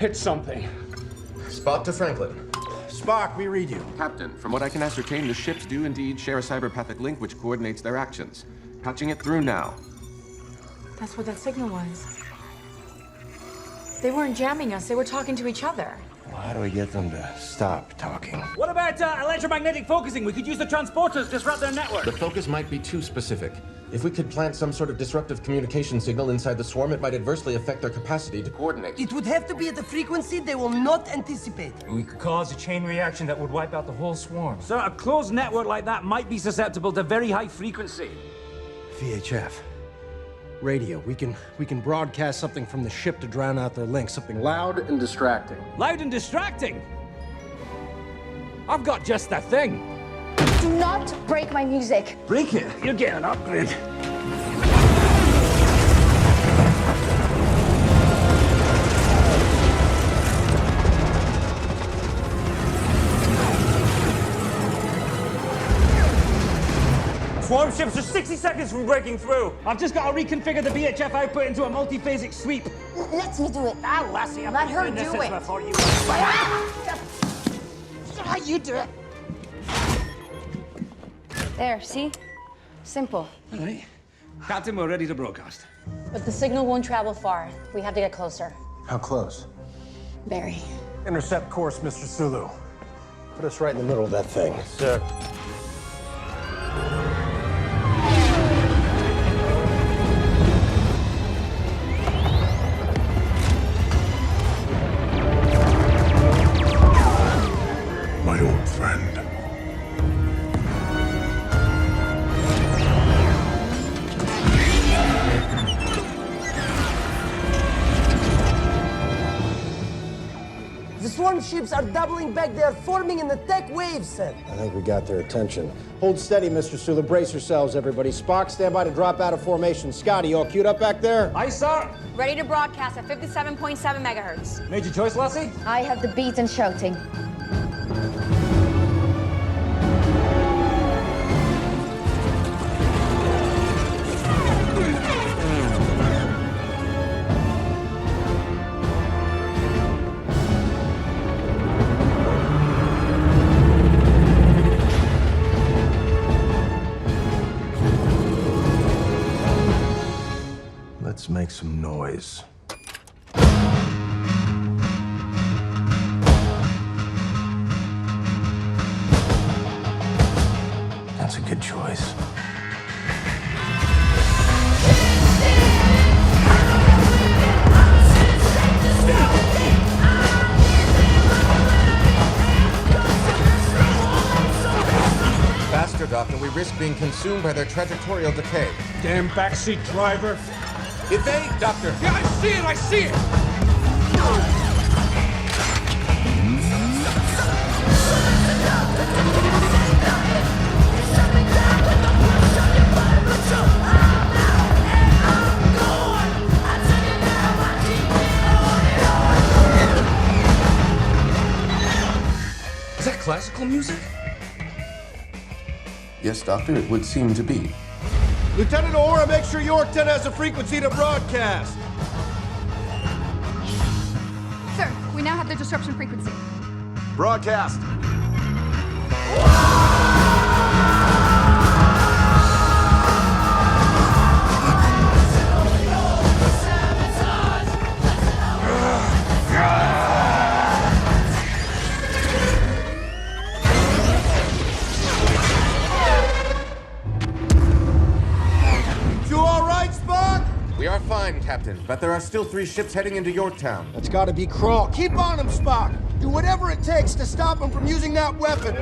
hit something. Spock to Franklin. Spock, we read you. Captain, from what I can ascertain, the ships do indeed share a cyberpathic link which coordinates their actions. Patching it through now. That's what that signal was. They weren't jamming us, they were talking to each other. Well, how do we get them to stop talking? What about electromagnetic focusing? We could use the transporters to disrupt their network. The focus might be too specific. If we could plant some sort of disruptive communication signal inside the swarm, it might adversely affect their capacity to coordinate. It would have to be at a frequency they will not anticipate. We could cause a chain reaction that would wipe out the whole swarm. So a closed network like that might be susceptible to very high frequency. VHF. Radio. We can broadcast something from the ship to drown out their link. Something loud and distracting. Loud and distracting? I've got just the thing. Do not break my music. Break it? You're getting an upgrade. Swarm ships are 60 seconds from breaking through. I've just got to reconfigure the VHF output into a multi-phasic sweep. Let me do it. Ah, lassie, I've Let her been doing do this it. before you. How you do it? There, see? Simple. All right. Captain, we're ready to broadcast. But the signal won't travel far. We have to get closer. How close? Very. Intercept course, Mr. Sulu. Put us right in the middle of that thing. Sir. My old friend. The swarm ships are doubling back. They are forming in the tech wave, sir. I think we got their attention. Hold steady, Mr. Sulu. Brace yourselves, everybody. Spock, stand by to drop out of formation. Scotty, you all queued up back there? Aye, sir. Ready to broadcast at 57.7 megahertz. Made your choice, lassie? I have the beat and shouting. Let's make some noise. That's a good choice. Faster, Doctor. We risk being consumed by their trajectorial decay. Damn backseat driver. Evade, Doctor! Yeah, I see it! Is that classical music? Yes, Doctor, it would seem to be. Lieutenant O'Hara, make sure Yorkton has a frequency to broadcast. Sir, we now have the disruption frequency. Broadcast. You all right, Spock? We are fine, Captain, but there are still 3 ships heading into Yorktown. That's gotta be Crawl. Keep on him, Spock. Do whatever it takes to stop him from using that weapon.